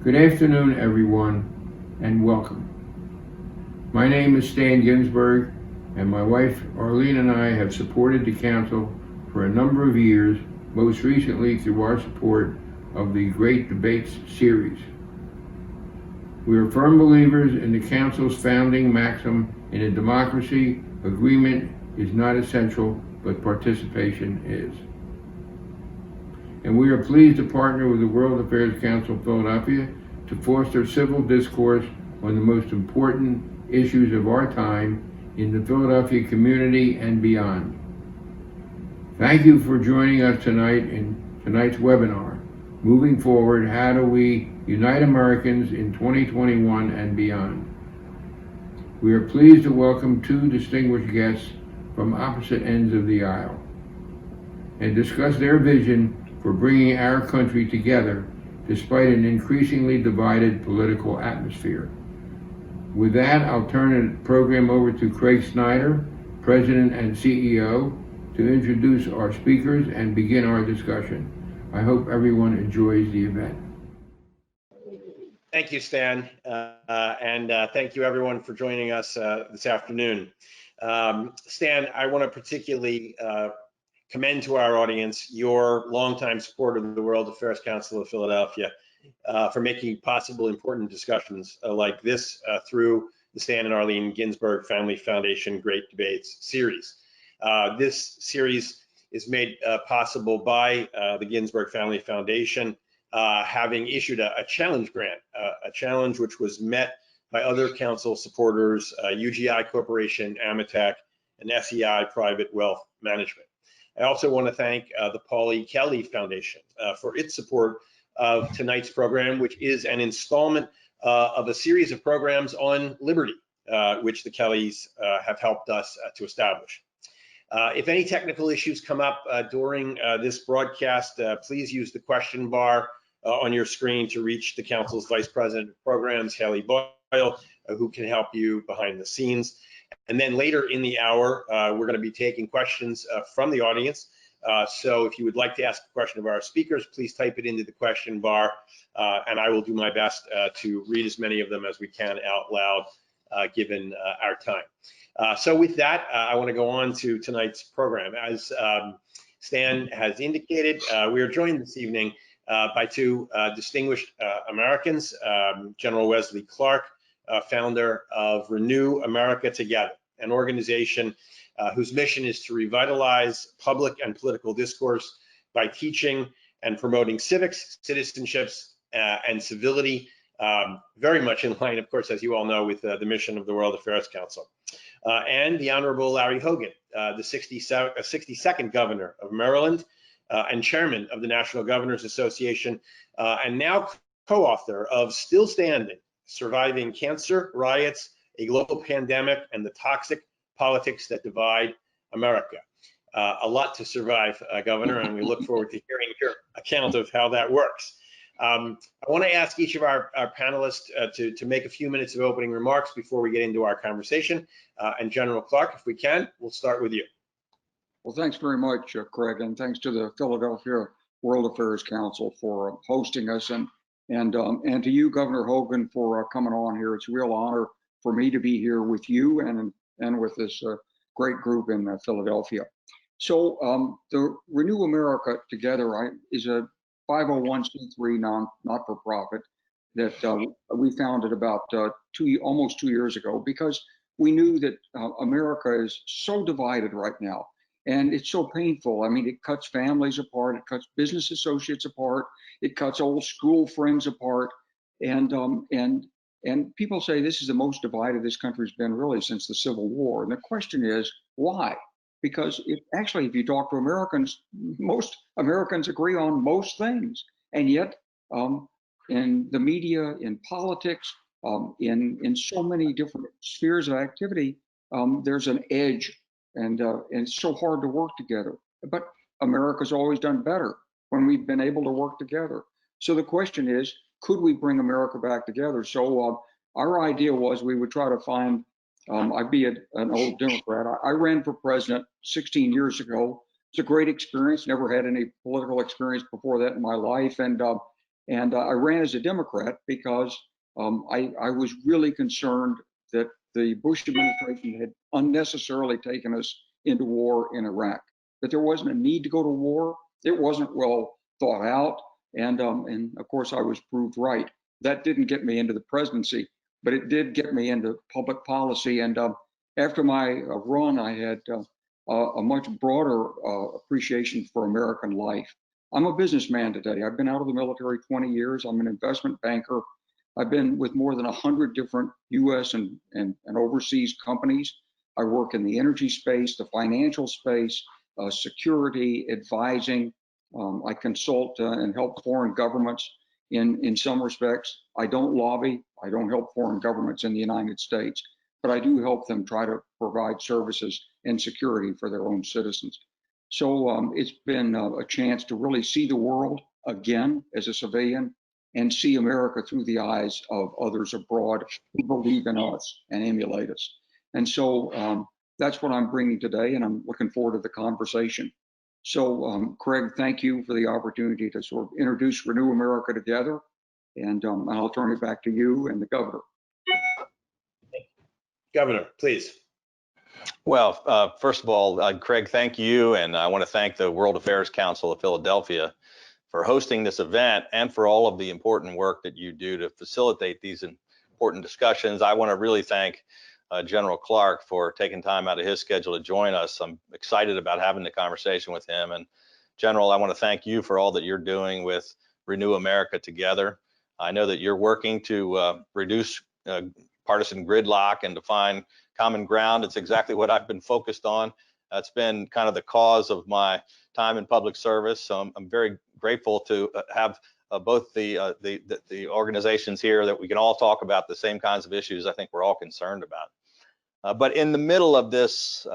Good afternoon, everyone, and welcome. My name is Stan Ginsberg, and my wife Arlene and I have supported the Council for a number of years, most recently through our support of the Great Debates series. We are firm believers in the Council's founding maxim: in a democracy, agreement is not essential, but participation is. And we are pleased to partner with the World Affairs Council of Philadelphia to foster civil discourse on the most important issues of our time in the Philadelphia community and beyond. Thank you for joining us tonight in tonight's webinar, Moving Forward, How Do We Unite Americans in 2021 and Beyond. We are pleased to welcome two distinguished guests from opposite ends of the aisle and discuss their vision for bringing our country together despite an increasingly divided political atmosphere. With that, I'll turn the program over to Craig Snyder, President and CEO, to introduce our speakers and begin our discussion. I hope everyone enjoys the event. Thank you, Stan, and thank you everyone for joining us this afternoon. Stan, I want to particularly commend to our audience your longtime support of the World Affairs Council of Philadelphia for making possible important discussions like this through the Stan and Arlene Ginsberg Family Foundation Great Debates series. This series is made possible by the Ginsberg Family Foundation having issued a challenge grant, a challenge which was met by other council supporters, UGI Corporation, Amitech, and SEI Private Wealth Management. I also want to thank the Paul Kelly Foundation for its support of tonight's program, which is an installment of a series of programs on liberty, which the Kellys have helped us to establish. If any technical issues come up during this broadcast, please use the question bar on your screen to reach the Council's Vice President of Programs, Haley Boyle, who can help you behind the scenes. And then later in the hour, we're going to be taking questions from the audience. So if you would like to ask a question of our speakers, please type it into the question bar, and I will do my best to read as many of them as we can out loud, given our time. So with that, I want to go on to tonight's program. As Stan has indicated, we are joined this evening by two distinguished Americans, General Wesley Clark, founder of Renew America Together, an organization whose mission is to revitalize public and political discourse by teaching and promoting civics, citizenships, and civility, very much in line, of course, as you all know, with the mission of the World Affairs Council. And the Honorable Larry Hogan, the 62nd Governor of Maryland and Chairman of the National Governors Association, and now co-author of Still Standing: Surviving Cancer, Riots, a Global Pandemic, and the Toxic Politics That Divide America. A lot to survive, Governor, and we look forward to hearing your account of how that works. I want to ask each of our panelists to make a few minutes of opening remarks before we get into our conversation. And General Clark, if we can, we'll start with you. Well, thanks very much, Craig, and thanks to the Philadelphia World Affairs Council for hosting us, and to you, Governor Hogan, for coming on here. It's a real honor for me to be here with you and with this great group in Philadelphia. So the Renew America Together is a 501c3 not-for-profit that we founded about almost 2 years ago, because we knew that America is so divided right now. And it's so painful. I mean, it cuts families apart, it cuts business associates apart, it cuts old school friends apart. And people say this is the most divided this country's been really since the Civil War. And the question is, why? Because if you talk to Americans, most Americans agree on most things. And yet, in the media, in politics, in so many different spheres of activity, there's an edge. And it's so hard to work together. But America's always done better when we've been able to work together. So the question is, could we bring America back together? So our idea was we would try to find, I'd be an old Democrat. I ran for president 16 years ago. It's a great experience. Never had any political experience before that in my life. And And I ran as a Democrat because I was really concerned that the Bush administration had unnecessarily taken us into war in Iraq, that there wasn't a need to go to war. It wasn't well thought out. And of course, I was proved right. That didn't get me into the presidency, but it did get me into public policy. And after my run, I had a much broader appreciation for American life. I'm a businessman today. I've been out of the military 20 years. I'm an investment banker. I've been with more than 100 different US and overseas companies. I work in the energy space, the financial space, security, advising. I consult and help foreign governments in some respects. I don't lobby. I don't help foreign governments in the United States, but I do help them try to provide services and security for their own citizens. So it's been a chance to really see the world again as a civilian and see America through the eyes of others abroad who believe in us and emulate us. And so that's what I'm bringing today, and I'm looking forward to the conversation. So Craig, thank you for the opportunity to sort of introduce Renew America together, and I'll turn it back to you and the governor. Governor, please. Well, first of all, Craig, thank you. And I want to thank the World Affairs Council of Philadelphia for hosting this event and for all of the important work that you do to facilitate these important discussions. I want to really thank General Clark for taking time out of his schedule to join us. I'm excited about having the conversation with him. And General, I want to thank you for all that you're doing with Renew America Together. I know that you're working to reduce partisan gridlock and to find common ground. It's exactly what I've been focused on. That's been kind of the cause of my time in public service. So I'm very grateful to have both the organizations here that we can all talk about the same kinds of issues I think we're all concerned about. But in the middle of this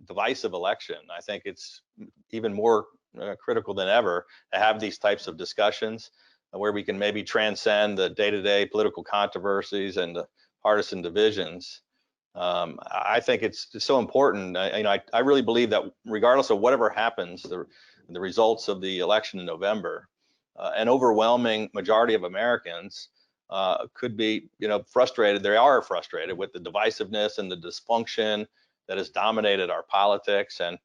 divisive election, I think it's even more critical than ever to have these types of discussions where we can maybe transcend the day-to-day political controversies and the partisan divisions. I think it's so important. I really believe that regardless of whatever happens, the results of the election in November, an overwhelming majority of Americans could be, frustrated. They are frustrated with the divisiveness and the dysfunction that has dominated our politics. And,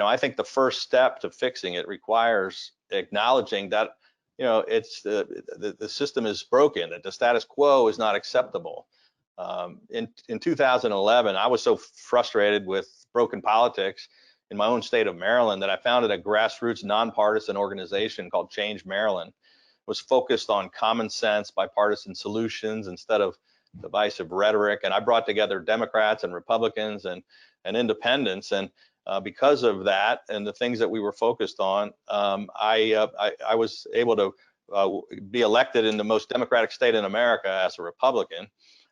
I think the first step to fixing it requires acknowledging that, it's the system is broken, that the status quo is not acceptable. In 2011, I was so frustrated with broken politics in my own state of Maryland that I founded a grassroots nonpartisan organization called Change Maryland. It was focused on common sense, bipartisan solutions instead of divisive rhetoric. And I brought together Democrats and Republicans and independents. And because of that and the things that we were focused on, I was able to be elected in the most democratic state in America as a Republican.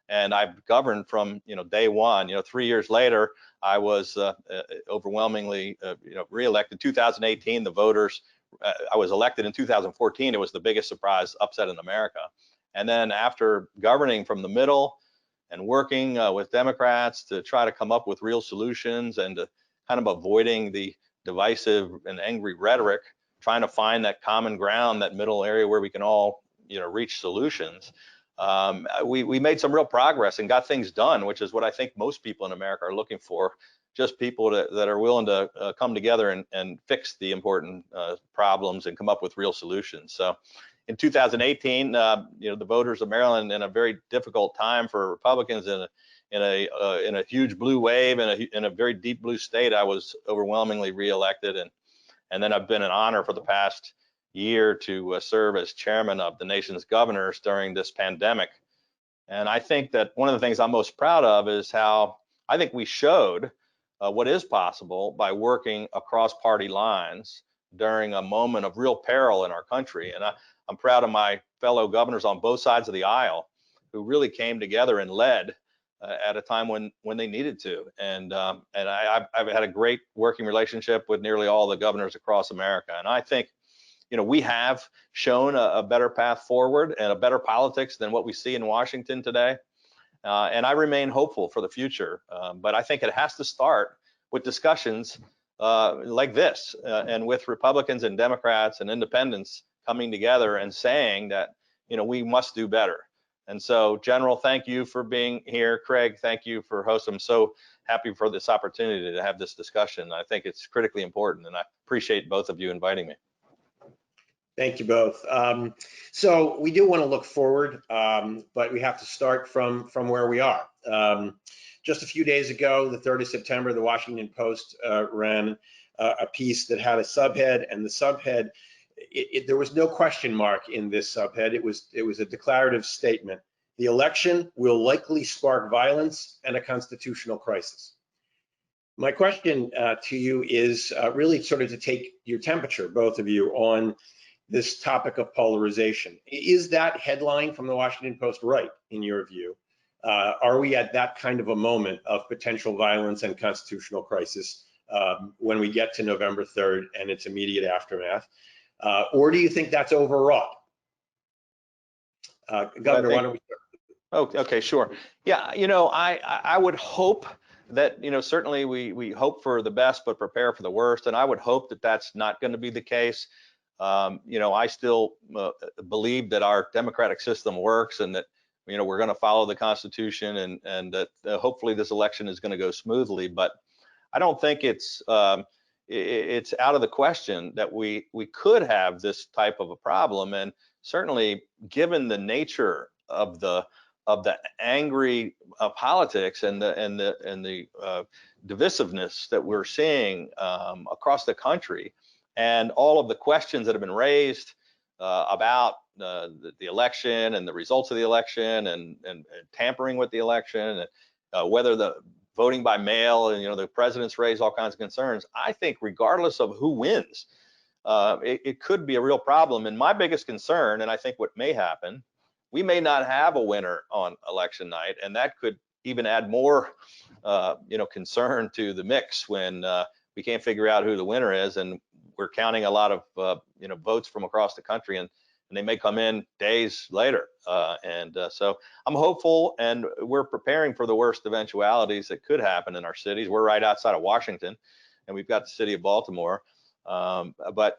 And I've governed from day one. 3 years later, I was overwhelmingly reelected. 2018, the voters. I was elected in 2014. It was the biggest surprise upset in America. And then after governing from the middle and working with Democrats to try to come up with real solutions and to kind of avoiding the divisive and angry rhetoric, trying to find that common ground, that middle area where we can all reach solutions. We made some real progress and got things done, which is what I think most people in America are looking for, just people that are willing to come together and fix the important problems and come up with real solutions. So in 2018, the voters of Maryland, in a very difficult time for Republicans in a huge blue wave in a very deep blue state, I was overwhelmingly reelected. And then I've been an honor for the past year to serve as chairman of the nation's governors during this pandemic. And I think that one of the things I'm most proud of is how I think we showed what is possible by working across party lines during a moment of real peril in our country. And I'm proud of my fellow governors on both sides of the aisle who really came together and led at a time when they needed to. And I've had a great working relationship with nearly all the governors across America. And I think we have shown a better path forward and a better politics than what we see in Washington today. And I remain hopeful for the future. But I think it has to start with discussions like this and with Republicans and Democrats and independents coming together and saying that, we must do better. And so, General, thank you for being here. Craig, thank you for hosting. I'm so happy for this opportunity to have this discussion. I think it's critically important, and I appreciate both of you inviting me. Thank you both. So we do want to look forward, but we have to start from where we are. Just a few days ago, the 3rd of September, the Washington Post ran a piece that had a subhead, and the subhead, there was no question mark in this subhead. It was a declarative statement. The election will likely spark violence and a constitutional crisis. My question to you is really sort of to take your temperature, both of you, on this topic of polarization. Is that headline from the Washington Post right, in your view? Are we at that kind of a moment of potential violence and constitutional crisis when we get to November 3rd and its immediate aftermath? Or do you think that's overwrought? Governor, why don't we start? Oh, okay, sure. Yeah, I would hope that, certainly we hope for the best, but prepare for the worst. And I would hope that that's not going to be the case. I still believe that our democratic system works, and that, we're going to follow the Constitution, and that hopefully this election is going to go smoothly. But I don't think it's out of the question that we could have this type of a problem. And certainly, given the nature of the angry politics and the divisiveness that we're seeing across the country, and all of the questions that have been raised about the election and the results of the election, and tampering with the election, and whether the voting by mail, and the president's raised all kinds of concerns. I think regardless of who wins, it could be a real problem. And my biggest concern, and I think what may happen, we may not have a winner on election night, and that could even add more concern to the mix when we can't figure out who the winner is, and we're counting a lot of votes from across the country, and they may come in days later. So I'm hopeful, and we're preparing for the worst eventualities that could happen in our cities. We're right outside of Washington, and we've got the city of Baltimore. But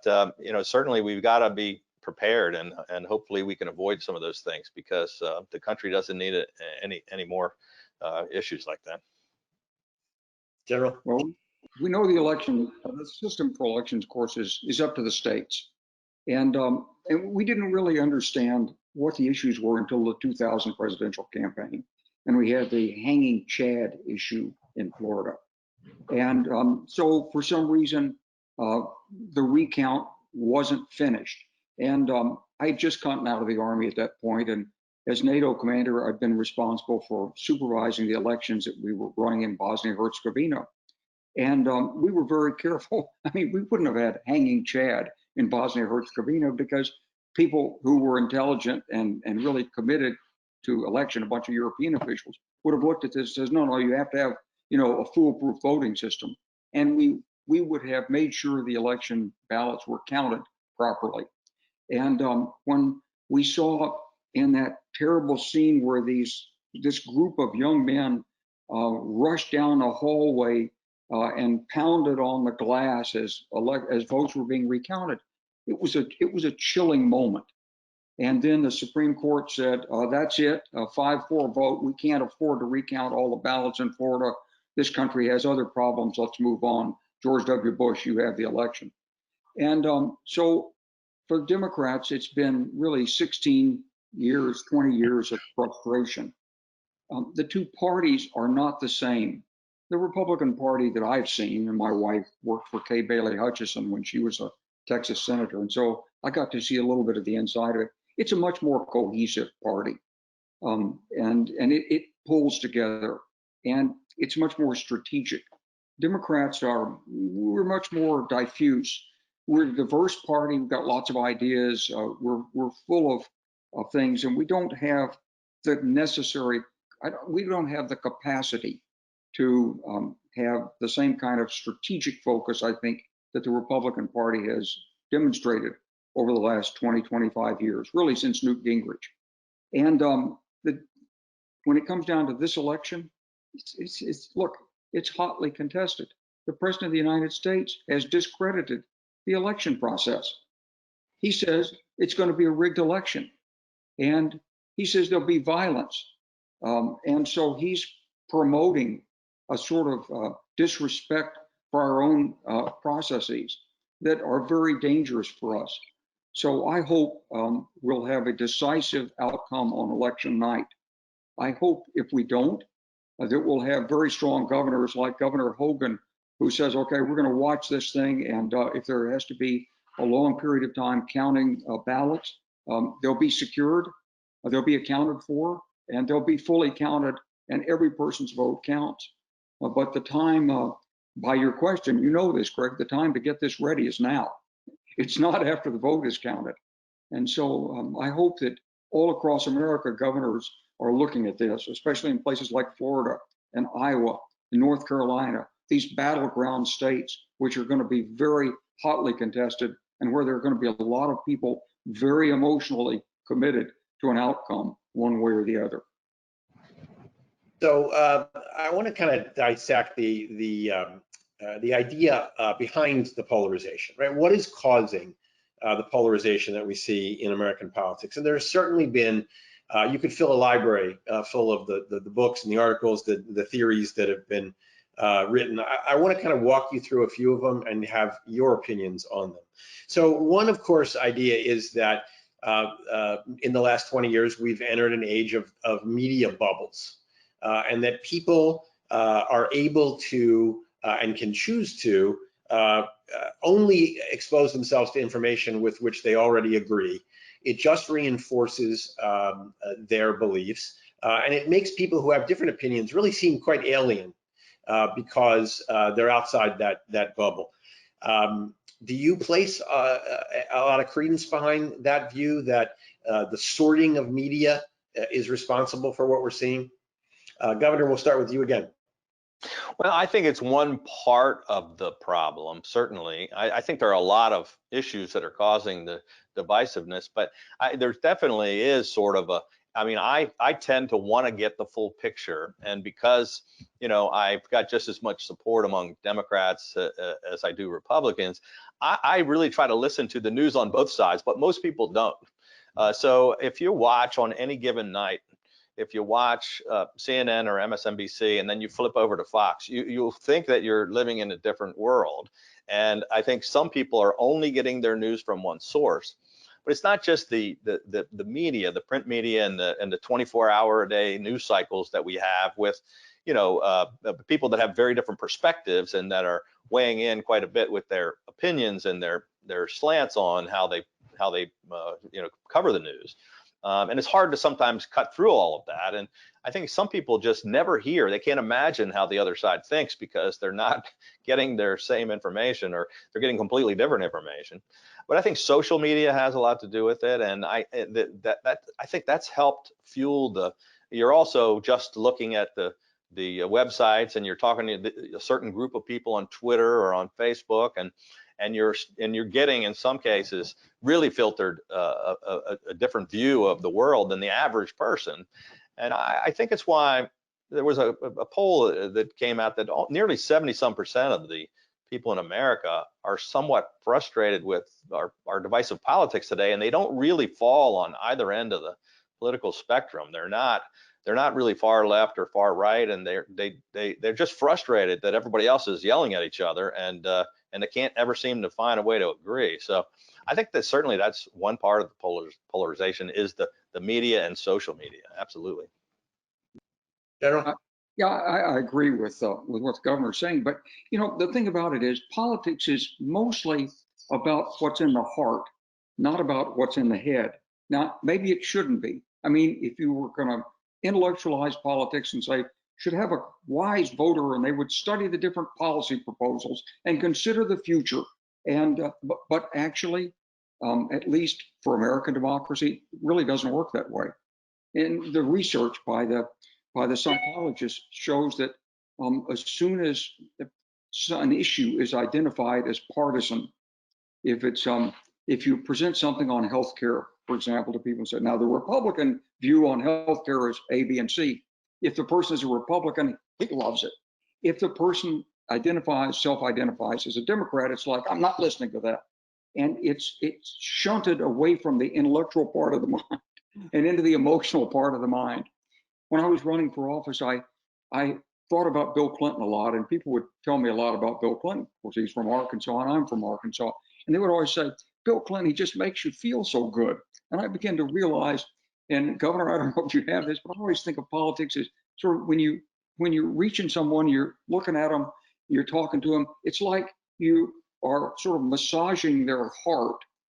certainly we've got to be prepared, and hopefully we can avoid some of those things, because the country doesn't need any more issues like that. General? Well, we know the system for elections, of course, is up to the states. And we didn't really understand what the issues were until the 2000 presidential campaign. And we had the hanging Chad issue in Florida. And so for some reason, the recount wasn't finished. And I had just gotten out of the Army at that point, and as NATO commander, I've been responsible for supervising the elections that we were running in Bosnia-Herzegovina. And we were very careful. I mean, we wouldn't have had hanging Chad in Bosnia-Herzegovina, because people who were intelligent and really committed to election, a bunch of European officials, would have looked at this and says, no, you have to have, a foolproof voting system. And we would have made sure the election ballots were counted properly. And when we saw in that terrible scene where this group of young men rushed down a hallway and pounded on the glass as votes were being recounted, it was a chilling moment. And then the Supreme Court said, that's it, a 5-4 vote. We can't afford to recount all the ballots in Florida. This country has other problems. Let's move on. George W. Bush, you have the election. And so for Democrats, it's been really 16 years, 20 years of frustration. The two parties are not the same. The Republican Party that I've seen, and my wife worked for Kay Bailey Hutchison when she was a Texas senator, and so I got to see a little bit of the inside of it. It's a much more cohesive party, and it pulls together, and it's much more strategic. Democrats we're much more diffuse. We're a diverse party. We've got lots of ideas. We're full of things, and we don't have the necessary. We don't have the capacity to have the same kind of strategic focus, I think, that the Republican Party has demonstrated over the last 20, 25 years, really since Newt Gingrich. And when it comes down to this election, it's hotly contested. The President of the United States has discredited the election process. He says it's going to be a rigged election. And he says there'll be violence. And so he's promoting a sort of disrespect for our own processes that are very dangerous for us. So I hope we'll have a decisive outcome on election night. I hope if we don't, that we'll have very strong governors like Governor Hogan, who says, okay, we're going to watch this thing. And if there has to be a long period of time counting ballots, they'll be secured, they'll be accounted for, and they'll be fully counted, and every person's vote counts. But the time, by your question, you know this, Craig, the time to get this ready is now. It's not after the vote is counted. And so I hope that all across America, governors are looking at this, especially in places like Florida and Iowa and North Carolina, these battleground states, which are going to be very hotly contested and where there are going to be a lot of people very emotionally committed to an outcome one way or the other. So I want to kind of dissect the idea behind the polarization, right? What is causing the polarization that we see in American politics? And there's certainly been, you could fill a library full of the books and the articles, the theories that have been written. I want to kind of walk you through a few of them and have your opinions on them. So one, of course, idea is that in the last 20 years, we've entered an age of media bubbles. And that people are able to and can choose to only expose themselves to information with which they already agree. It just reinforces their beliefs, and it makes people who have different opinions really seem quite alien because they're outside that bubble. Do you place a lot of credence behind that view that the sorting of media is responsible for what we're seeing? Governor, we'll start with you again. Well, I think it's one part of the problem, certainly. I think there are a lot of issues that are causing the divisiveness, but there definitely is sort of a, I mean, I tend to want to get the full picture. And because, you know, I've got just as much support among Democrats as I do Republicans, I really try to listen to the news on both sides, but most people don't. So if you watch on any given night, if you watch CNN or MSNBC and then you flip over to Fox, you'll think that you're living in a different world. And I think some people are only getting their news from one source. But it's not just the media, the print media, and the 24-hour-a-day news cycles that we have with, you know, people that have very different perspectives and that are weighing in quite a bit with their opinions and their slants on how they you know, cover the news. And it's hard to sometimes cut through all of that. And I think some people just never hear, they can't imagine how the other side thinks because they're not getting their same information, or they're getting completely different information. But I think social media has a lot to do with it. And I think that's helped fuel you're also just looking at the websites, and you're talking to a certain group of people on Twitter or on Facebook, and you're getting, in some cases, really filtered a different view of the world than the average person. And I think it's why there was a poll that came out that nearly 70% of the people in America are somewhat frustrated with our divisive politics today, and they don't really fall on either end of the political spectrum. They're not really far left or far right, and they're just frustrated that everybody else is yelling at each other, and they can't ever seem to find a way to agree. So I think that certainly that's one part of the polarization is the media and social media. Absolutely. General? Yeah, I agree with what the governor's saying. But, you know, the thing about it is politics is mostly about what's in the heart, not about what's in the head. Now, maybe it shouldn't be. I mean, if you were going to intellectualize politics and say, should have a wise voter, and they would study the different policy proposals and consider the future. And but actually, at least for American democracy, it really doesn't work that way. And the research by the psychologist shows that as soon as an issue is identified as partisan, if you present something on healthcare, for example, to people and say, now the Republican view on healthcare is A, B, and C. If the person is a Republican, he loves it. If the person self-identifies as a Democrat, it's like, I'm not listening to that. and it's shunted away from the intellectual part of the mind and into the emotional part of the mind. When I was running for office, I thought about Bill Clinton a lot, and people would tell me a lot about Bill Clinton. Of course, he's from Arkansas, and I'm from Arkansas. And they would always say, Bill Clinton, he just makes you feel so good. And I began to realize, and Governor, I don't know if you have this, but I always think of politics as sort of when you're reaching someone, you're looking at them, you're talking to them, it's like you are sort of massaging their heart.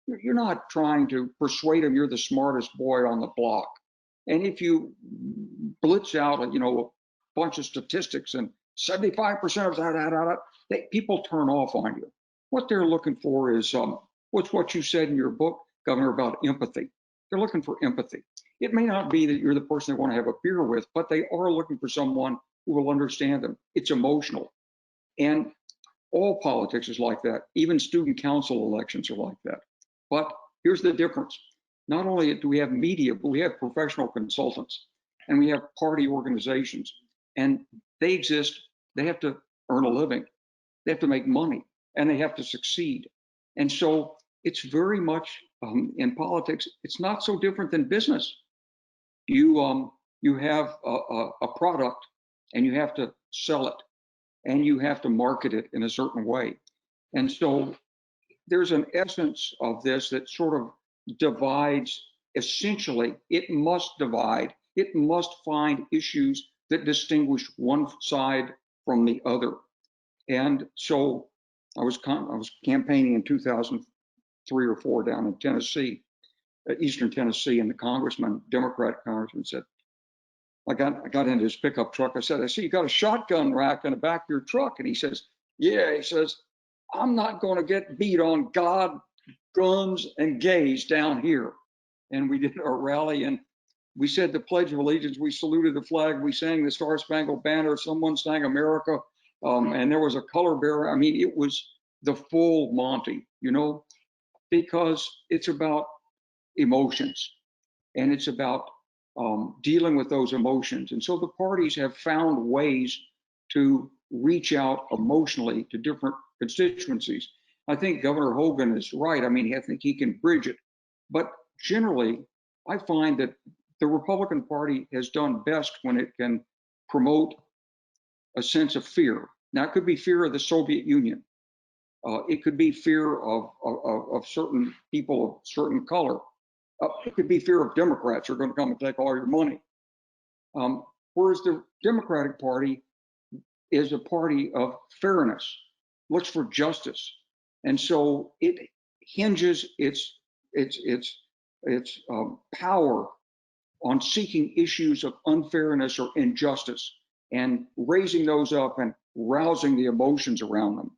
You're not trying to persuade them you're the smartest boy on the block. And if you blitz out, a bunch of statistics and 75% of that, people turn off on you. What they're looking for is what's what you said in your book, Governor, about empathy. They're looking for empathy. It may not be that you're the person they want to have a beer with, but they are looking for someone who will understand them. It's emotional. And all politics is like that. Even student council elections are like that. But here's the difference. Not only do we have media, but we have professional consultants, and we have party organizations, and they exist. They have to earn a living. They have to make money, and they have to succeed. And so it's very much in politics, it's not so different than business. You have a product, and you have to sell it, and you have to market it in a certain way. And so there's an essence of this that sort of divides. Essentially, it must divide. It must find issues that distinguish one side from the other. And so I was campaigning in 2003 or 4 down in Tennessee, Eastern Tennessee, and the Democratic congressman said, I got into his pickup truck. I said, I see you got a shotgun rack in the back of your truck. And he says, yeah, he says, I'm not going to get beat on God, guns, and gays down here. And we did our rally, and we said the Pledge of Allegiance. We saluted the flag. We sang the Star Spangled Banner. Someone sang America, and there was a color bearer. I mean, it was the full Monty, because it's about emotions, and it's about dealing with those emotions. And so the parties have found ways to reach out emotionally to different constituencies. I think Governor Hogan is right. I mean, I think he can bridge it. But generally, I find that the Republican Party has done best when it can promote a sense of fear. Now, it could be fear of the Soviet Union. It could be fear of certain people of certain color. It could be fear of Democrats who are going to come and take all your money. Whereas the Democratic Party is a party of fairness, looks for justice. And so it hinges its power on seeking issues of unfairness or injustice and raising those up and rousing the emotions around them.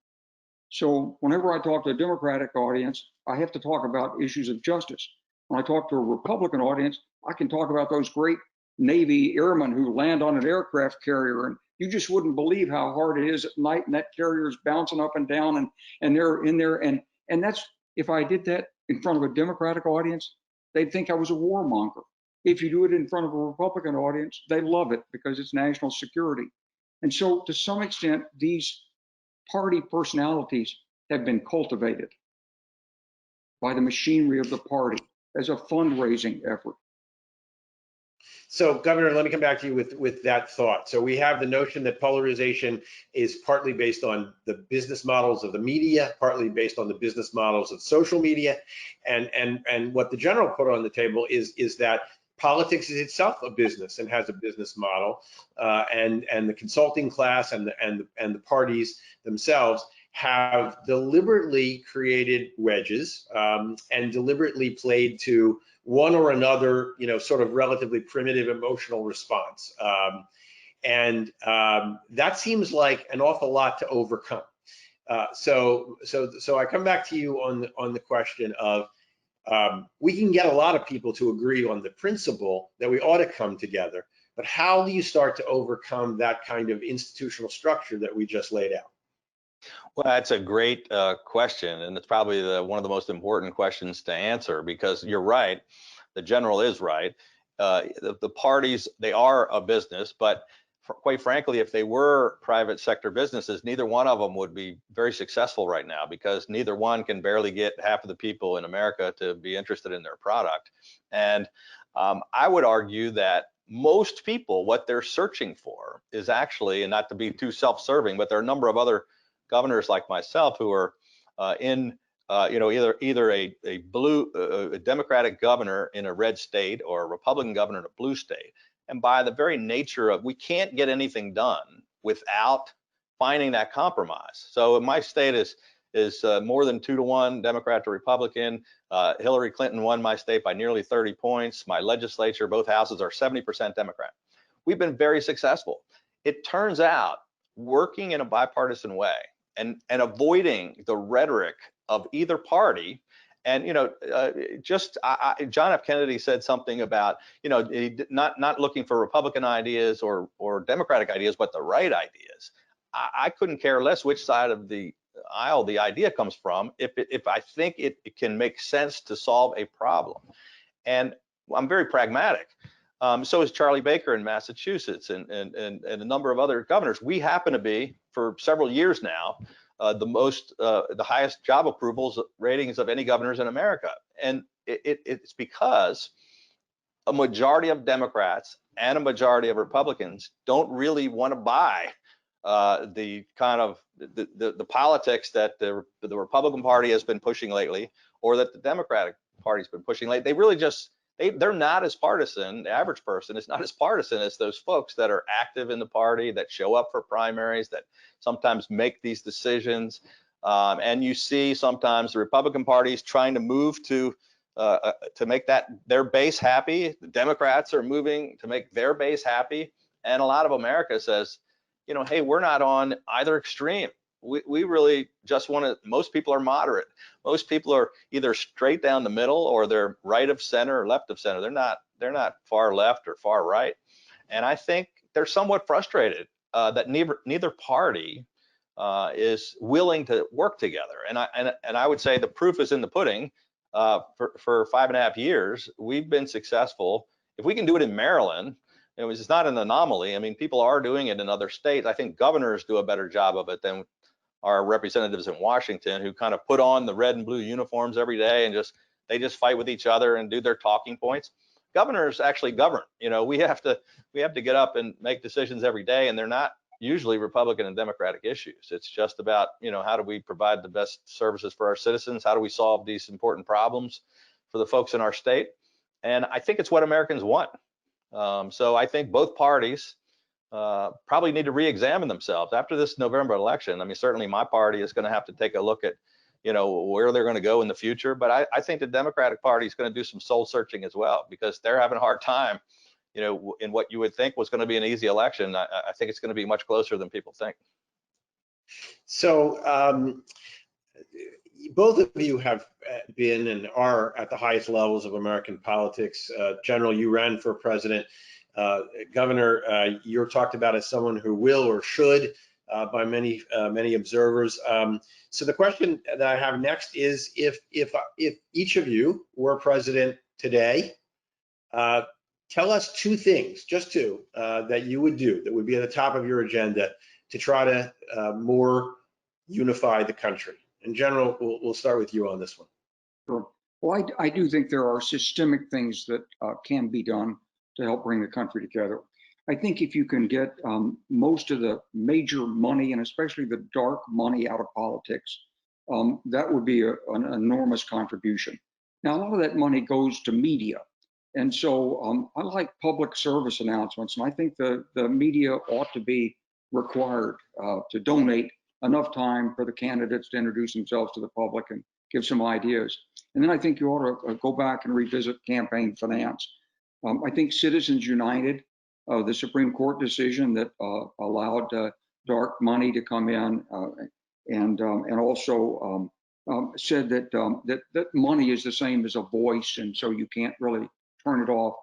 So whenever I talk to a Democratic audience, I have to talk about issues of justice. When I talk to a Republican audience, I can talk about those great Navy airmen who land on an aircraft carrier, and you just wouldn't believe how hard it is at night, and that carrier is bouncing up and down, and they're in there, and that's, if I did that in front of a Democratic audience, they'd think I was a warmonger. If you do it in front of a Republican audience, they love it because it's national security. And so to some extent, these party personalities have been cultivated by the machinery of the party as a fundraising effort. So, Governor, let me come back to you with that thought. So we have the notion that polarization is partly based on the business models of the media, partly based on the business models of social media, and what the general put on the table is that politics is itself a business and has a business model, and the consulting class and the parties themselves have deliberately created wedges and deliberately played to one or another, sort of relatively primitive emotional response. And that seems like an awful lot to overcome. So I come back to you on the question of, we can get a lot of people to agree on the principle that we ought to come together, but how do you start to overcome that kind of institutional structure that we just laid out? Well, that's a great question, and it's probably one of the most important questions to answer, because you're right, the general is right. The parties, they are a business, but quite frankly, if they were private sector businesses, neither one of them would be very successful right now, because neither one can barely get half of the people in America to be interested in their product. And I would argue that most people, what they're searching for is actually, and not to be too self-serving, but there are a number of other governors like myself who are in either a Democratic governor in a red state or a Republican governor in a blue state. And by the very nature of, we can't get anything done without finding that compromise. So my state is more than 2-to-1 Democrat to Republican. Hillary Clinton won my state by nearly 30 points. My legislature, both houses, are 70% Democrat. We've been very successful. It turns out working in a bipartisan way and avoiding the rhetoric of either party. And John F. Kennedy said something about not looking for Republican ideas or Democratic ideas, but the right ideas. I couldn't care less which side of the aisle the idea comes from if I think it can make sense to solve a problem. And I'm very pragmatic. So is Charlie Baker in Massachusetts and a number of other governors. We happen to be, for several years now, the highest job approvals ratings of any governors in America. And it's because a majority of Democrats and a majority of Republicans don't really want to buy the kind of the politics that the Republican Party has been pushing lately, or that the Democratic Party's been pushing lately. They really just, they're not as partisan. The average person is not as partisan as those folks that are active in the party, that show up for primaries, that sometimes make these decisions. And you see sometimes the Republican Party is trying to move to make that their base happy. The Democrats are moving to make their base happy. And a lot of America says, hey, we're not on either extreme. We really just want to, most people are moderate. Most people are either straight down the middle, or they're right of center or left of center. They're not far left or far right. And I think they're somewhat frustrated that neither party is willing to work together. And I would say the proof is in the pudding. For 5.5 years, we've been successful. If we can do it in Maryland, it's not an anomaly. I mean, people are doing it in other states. I think governors do a better job of it than our representatives in Washington, who kind of put on the red and blue uniforms every day and they just fight with each other and do their talking points. Governors actually govern. We have to get up and make decisions every day, and they're not usually Republican and Democratic issues. It's just about, how do we provide the best services for our citizens? How do we solve these important problems for the folks in our state? And I think it's what Americans want. So I think both parties probably need to re-examine themselves after this November election. I mean, certainly my party is going to have to take a look at, where they're going to go in the future. But I think the Democratic Party is going to do some soul searching as well, because they're having a hard time, in what you would think was going to be an easy election. I think it's going to be much closer than people think. So both of you have been and are at the highest levels of American politics. General, you ran for president. Governor, you're talked about as someone who will or should by many observers. So the question that I have next is, if each of you were president today, tell us two things, just two, that you would do that would be at the top of your agenda to try to more unify the country. And General, we'll start with you on this one. Sure. Well, I do think there are systemic things that can be done to help bring the country together. I think if you can get most of the major money, and especially the dark money, out of politics, that would be an enormous contribution. Now, a lot of that money goes to media. And so I like public service announcements, and I think the media ought to be required to donate enough time for the candidates to introduce themselves to the public and give some ideas. And then I think you ought to go back and revisit campaign finance. I think Citizens United, the Supreme Court decision that allowed dark money to come in, and also said that money is the same as a voice, and so you can't really turn it off.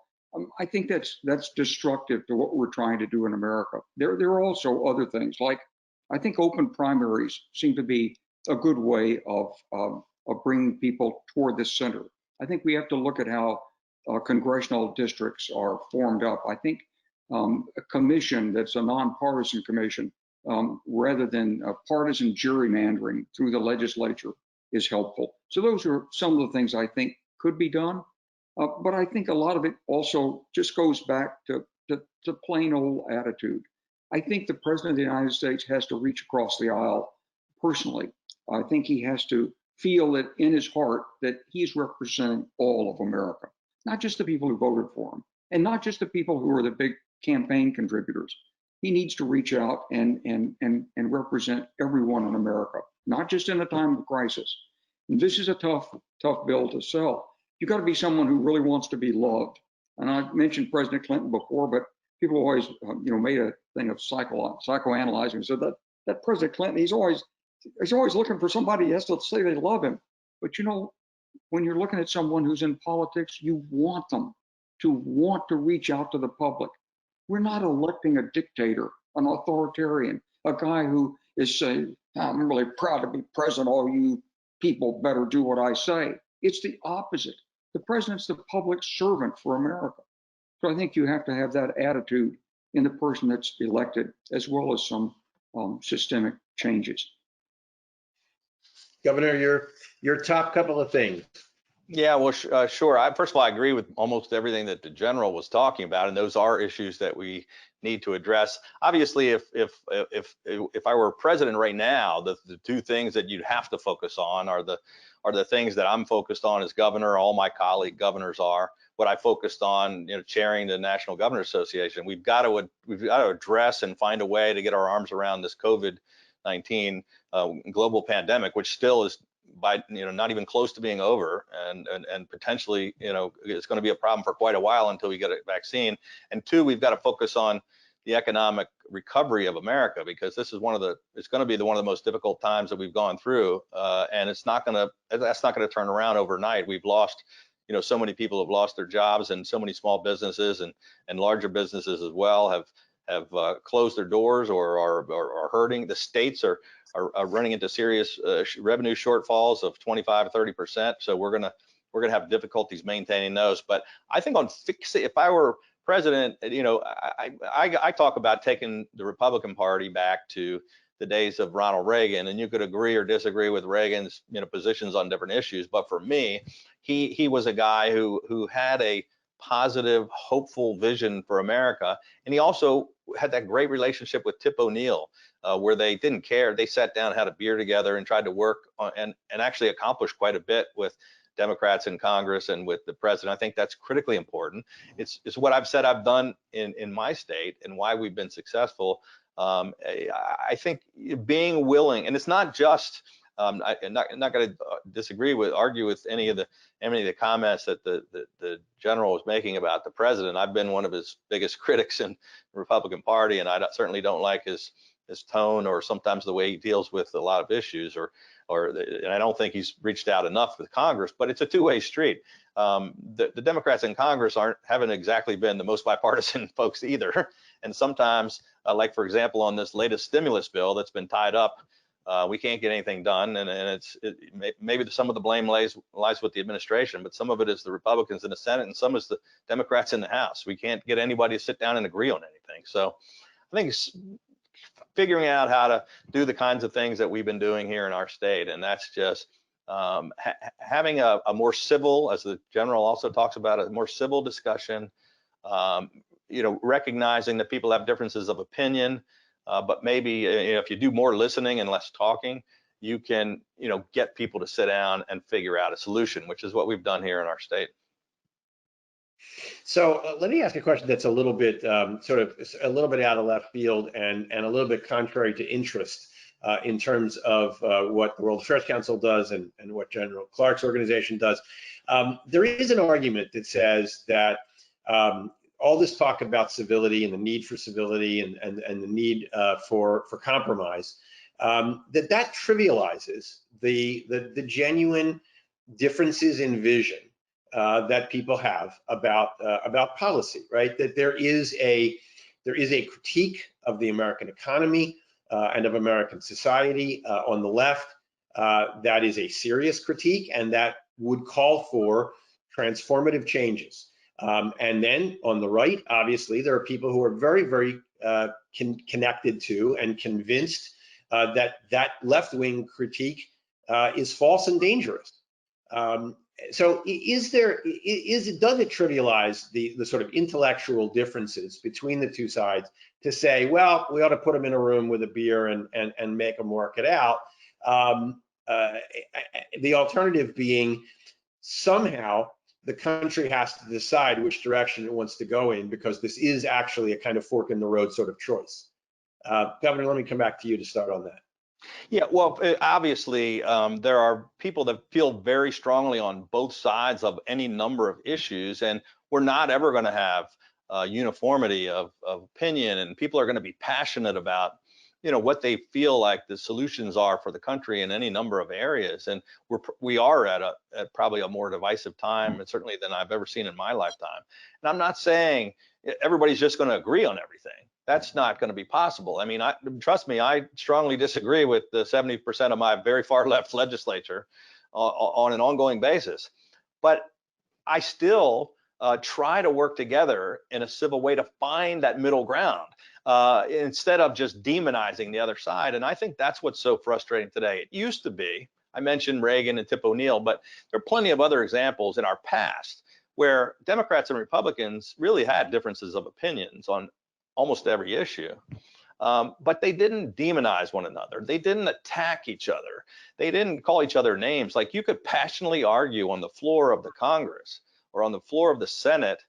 I think that's destructive to what we're trying to do in America. There are also other things, like I think open primaries seem to be a good way of bringing people toward the center. I think we have to look at how congressional districts are formed up. I think a commission that's a nonpartisan commission rather than partisan gerrymandering through the legislature is helpful. So those are some of the things I think could be done. But I think a lot of it also just goes back to plain old attitude. I think the President of the United States has to reach across the aisle personally. I think he has to feel that in his heart that he's representing all of America, not just the people who voted for him, and not just the people who are the big campaign contributors. He needs to reach out and represent everyone in America, not just in a time of crisis. And this is a tough bill to sell. You've got to be someone who really wants to be loved. And I mentioned President Clinton before, but people always, made a thing of psychoanalyzing. So that President Clinton, he's always looking for somebody else to say they love him. But when you're looking at someone who's in politics, you want them to want to reach out to the public. We're not electing a dictator, an authoritarian, a guy who is saying, I'm really proud to be president, all you people better do what I say. It's the opposite. The president's the public servant for America. So I think you have to have that attitude in the person that's elected, as well as some systemic changes. Governor, your top couple of things. Yeah, well, sure. First of all, I agree with almost everything that the general was talking about, and those are issues that we need to address. Obviously, if I were president right now, the two things that you'd have to focus on are the things that I'm focused on as governor. All my colleague governors are. What I focused on, chairing the National Governors Association. We've got to address and find a way to get our arms around this COVID-19 global pandemic, which still is not even close to being over, and potentially it's going to be a problem for quite a while until we get a vaccine. And two, we've got to focus on the economic recovery of America, because this is it's going to be one of the most difficult times that we've gone through, and that's not going to turn around overnight. We've lost, so many people have lost their jobs, and so many small businesses and larger businesses as well have closed their doors or are hurting. The states are running into serious revenue shortfalls of 25 to 30%. So we're gonna have difficulties maintaining those. But I think if I were president, I talk about taking the Republican Party back to the days of Ronald Reagan, and you could agree or disagree with Reagan's positions on different issues. But for me, he was a guy who had a positive, hopeful vision for America, and he also had that great relationship with Tip O'Neill, where they didn't care. They sat down, had a beer together, and tried to work on, and actually accomplished quite a bit with Democrats in Congress and with the president. I think that's critically important. It's what I've said I've done in my state and why we've been successful. I think being willing, and it's not just, I'm not going to argue with any of the comments that the general was making about the president. I've been one of his biggest critics in the Republican Party, and I certainly don't like his tone or sometimes the way he deals with a lot of issues, and I don't think he's reached out enough with Congress. But it's a two-way street. The Democrats in Congress haven't exactly been the most bipartisan folks either, and sometimes, like for example, on this latest stimulus bill that's been tied up, we can't get anything done, and maybe some of the blame lies with the administration, but some of it is the Republicans in the Senate, and some is the Democrats in the House. We can't get anybody to sit down and agree on anything. So I think it's figuring out how to do the kinds of things that we've been doing here in our state, and that's just having a more civil, as the general also talks about, a more civil discussion, recognizing that people have differences of opinion, but maybe if you do more listening and less talking, you can get people to sit down and figure out a solution, which is what we've done here in our state. So let me ask a question that's a little bit sort of a little bit out of left field and a little bit contrary to interest in terms of what the World Affairs Council does and what General Clark's organization does. There is an argument that says that all this talk about civility and the need for civility and the need for compromise, that trivializes the genuine differences in vision that people have about policy, right? That there is a critique of the American economy and of American society on the left that is a serious critique and that would call for transformative changes. And then on the right, obviously, there are people who are very, very connected to and convinced that left-wing critique is false and dangerous. So does it trivialize the sort of intellectual differences between the two sides to say, well, we ought to put them in a room with a beer and make them work it out? The alternative being somehow the country has to decide which direction it wants to go in, because this is actually a kind of fork in the road sort of choice. Governor, let me come back to you to start on that. Yeah, well, obviously, there are people that feel very strongly on both sides of any number of issues, and we're not ever going to have uniformity of opinion, and people are going to be passionate about, what they feel like the solutions are for the country in any number of areas. And we are at probably a more divisive time, and certainly than I've ever seen in my lifetime. And I'm not saying everybody's just going to agree on everything. That's not going to be possible. I mean, trust me, I strongly disagree with the 70% of my very far left legislature on an ongoing basis. But I still try to work together in a civil way to find that middle ground instead of just demonizing the other side. And I think that's what's so frustrating today. It used to be, I mentioned Reagan and Tip O'Neill, but there are plenty of other examples in our past where Democrats and Republicans really had differences of opinions on almost every issue. But they didn't demonize one another. They didn't attack each other. They didn't call each other names. Like, you could passionately argue on the floor of the Congress or on the floor of the Senate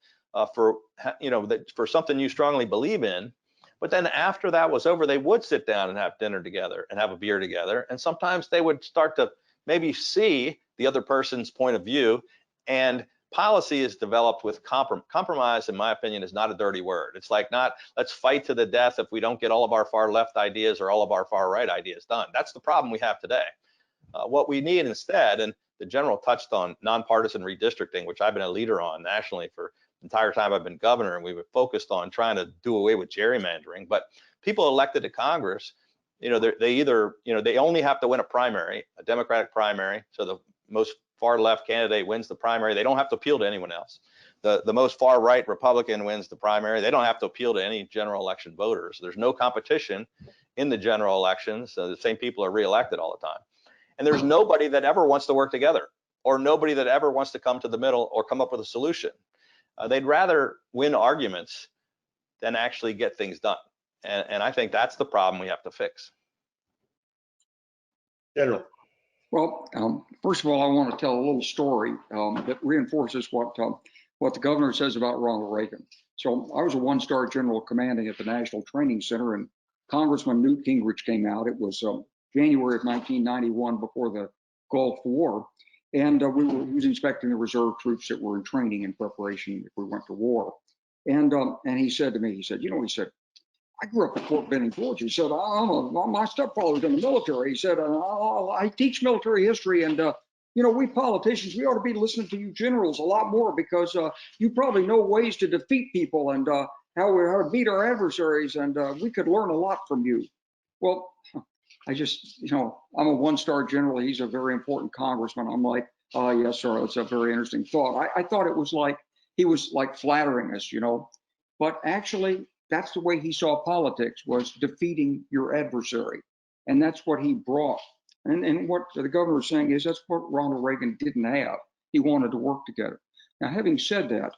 for something you strongly believe in. But then after that was over, they would sit down and have dinner together and have a beer together. And sometimes they would start to maybe see the other person's point of view. And policy is developed with compromise, in my opinion, is not a dirty word. It's like, not let's fight to the death if we don't get all of our far left ideas or all of our far right ideas done. That's the problem we have today. What we need instead, and the general touched on nonpartisan redistricting, which I've been a leader on nationally for the entire time I've been governor, and we were focused on trying to do away with gerrymandering. But people elected to Congress, they either, they only have to win a primary, a Democratic primary, so the most far left candidate wins the primary. They don't have to appeal to anyone else. The most far right Republican wins the primary. They don't have to appeal to any general election voters. There's no competition in the general elections. So the same people are reelected all the time. And there's nobody that ever wants to work together, or nobody that ever wants to come to the middle or come up with a solution. They'd rather win arguments than actually get things done. And I think that's the problem we have to fix. General. Well, first of all, I want to tell a little story that reinforces what the governor says about Ronald Reagan. So I was a one-star general commanding at the National Training Center, and Congressman Newt Gingrich came out. It was January of 1991, before the Gulf War, and he was inspecting the reserve troops that were in training in preparation if we went to war. And he said to me, he said, I grew up in Fort Benning, Georgia. He said, my stepfather's in the military. He said, I teach military history, and we politicians, we ought to be listening to you generals a lot more, because you probably know ways to defeat people and how to beat our adversaries, and we could learn a lot from you. Well, I just, I'm a one-star general. He's a very important congressman. I'm like, oh, yes, sir. That's a very interesting thought. I thought it was like, he was like flattering us, but actually that's the way he saw politics, was defeating your adversary. And that's what he brought. And what the governor is saying is that's what Ronald Reagan didn't have. He wanted to work together. Now, having said that,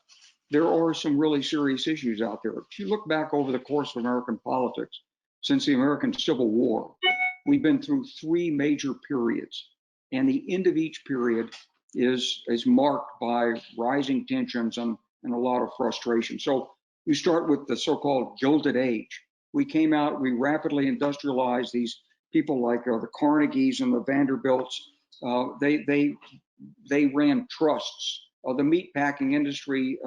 there are some really serious issues out there. If you look back over the course of American politics, since the American Civil War, we've been through 3 major periods, and the end of each period is marked by rising tensions and a lot of frustration. So you start with the so-called Gilded Age. We came out, we rapidly industrialized. These people like the Carnegies and the Vanderbilts, they ran trusts. The meatpacking industry,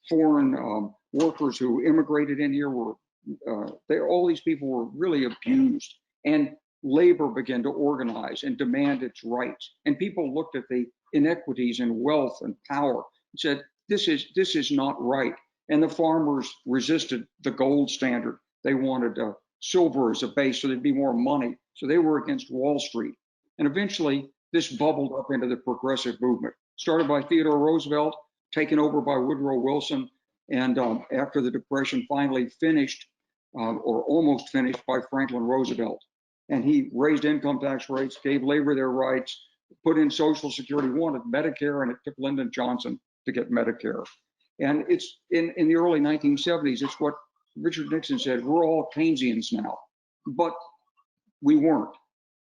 foreign workers who immigrated in here were, all these people were really abused, and labor began to organize and demand its rights. And people looked at the inequities in wealth and power and said, this is not right. And the farmers resisted the gold standard. They wanted silver as a base so there'd be more money. So they were against Wall Street. And eventually this bubbled up into the progressive movement, started by Theodore Roosevelt, taken over by Woodrow Wilson, and after the Depression finally finished, or almost finished, by Franklin Roosevelt. And he raised income tax rates, gave labor their rights, put in Social Security, wanted Medicare, and it took Lyndon Johnson to get Medicare. And it's in the early 1970s, it's what Richard Nixon said, we're all Keynesians now. But we weren't,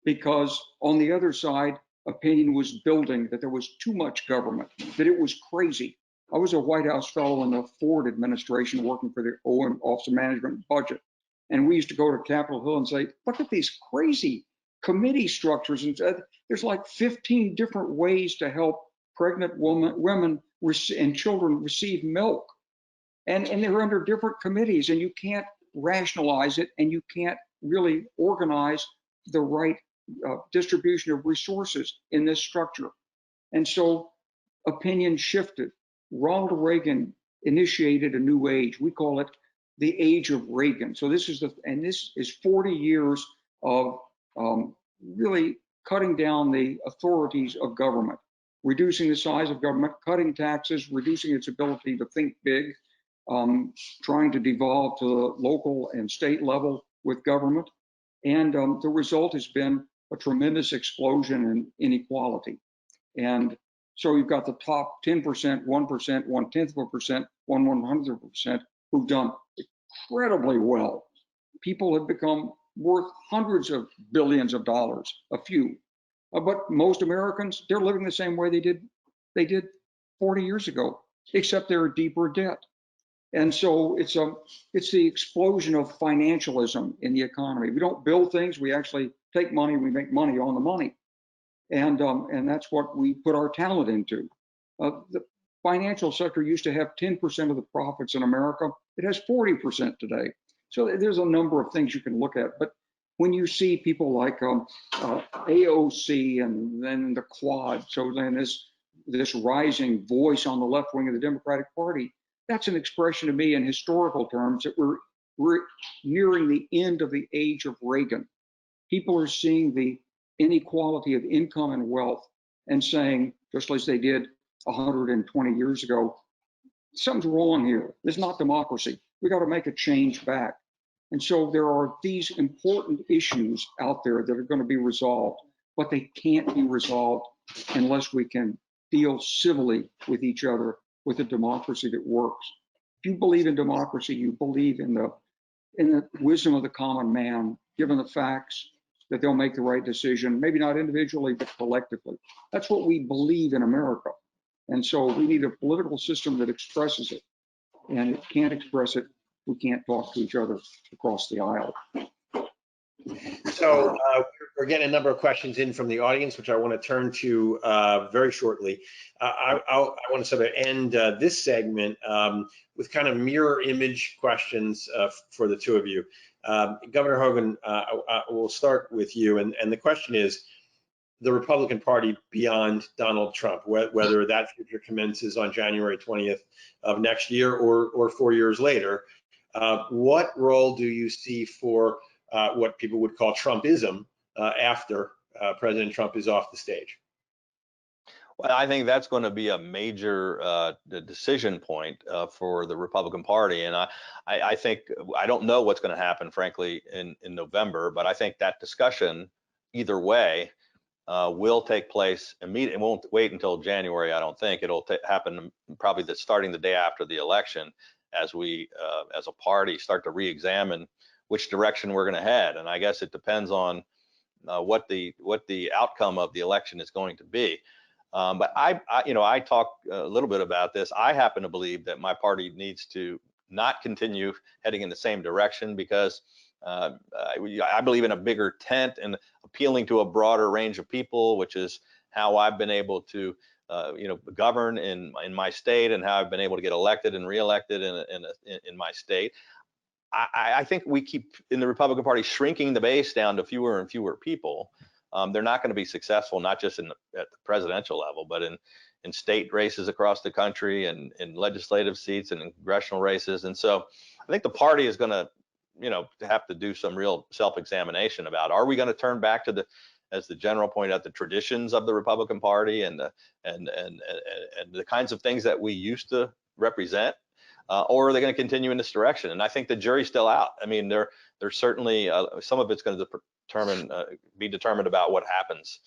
because on the other side, opinion was building that there was too much government, that it was crazy. I was a White House fellow in the Ford administration working for the Office of Management and Budget. And we used to go to Capitol Hill and say, look at these crazy committee structures. And there's like 15 different ways to help pregnant women and children receive milk. And they're under different committees, and you can't rationalize it, and you can't really organize the right distribution of resources in this structure. And so opinion shifted. Ronald Reagan initiated a new age. We call it the age of Reagan. So this is 40 years of really cutting down the authorities of government, reducing the size of government, cutting taxes, reducing its ability to think big, trying to devolve to the local and state level with government. And the result has been a tremendous explosion in inequality. And so you've got the top 10%, 1%, 0.1%, 1/100% who've done incredibly well. People have become worth hundreds of billions of dollars, a few. But most Americans, they're living the same way they did 40 years ago, except they're in deeper debt. And so it's the explosion of financialism in the economy. We don't build things, we actually take money, we make money on the money. And that's what we put our talent into. The financial sector used to have 10% of the profits in America. It has 40% today. So there's a number of things you can look at. But when you see people like AOC and then the Quad, so then this rising voice on the left wing of the Democratic Party, that's an expression to me in historical terms that we're nearing the end of the age of Reagan. People are seeing the inequality of income and wealth and saying, just as they did 120 years ago, something's wrong here. This is not democracy. We got to make a change back. And so there are these important issues out there that are going to be resolved, but they can't be resolved unless we can deal civilly with each other with a democracy that works. If you believe in democracy, you believe in the wisdom of the common man, given the facts, that they'll make the right decision, maybe not individually, but collectively. That's what we believe in America. And so we need a political system that expresses it. And it can't express it, we can't talk to each other across the aisle. So we're getting a number of questions in from the audience, which I want to turn to very shortly. I want to sort of end this segment with kind of mirror image questions for the two of you. Governor Hogan, we'll start with you. And the question is, the Republican Party beyond Donald Trump, whether that future commences on January 20th of next year or 4 years later, what role do you see for what people would call Trumpism after President Trump is off the stage? Well, I think that's going to be a major decision point for the Republican Party. And I think, I don't know what's going to happen, frankly, in November, but I think that discussion, either way, will take place immediately. It won't wait until January, I don't think. It'll happen probably starting the day after the election, as we, as a party, start to re-examine which direction we're going to head. And I guess it depends on what the outcome of the election is going to be. But I talked a little bit about this. I happen to believe that my party needs to not continue heading in the same direction, because I believe in a bigger tent and appealing to a broader range of people, which is how I've been able to govern in my state, and how I've been able to get elected and reelected in my state. I think we keep, in the Republican Party, shrinking the base down to fewer and fewer people. They're not going to be successful, not just at the presidential level, but in state races across the country, and in legislative seats and in congressional races. And so I think the party is going to have to do some real self-examination about, are we going to turn back to as the general pointed out, the traditions of the Republican Party and the kinds of things that we used to represent, or are they going to continue in this direction? And I think the jury's still out. I mean, there's certainly some of it's going to be determined about what happens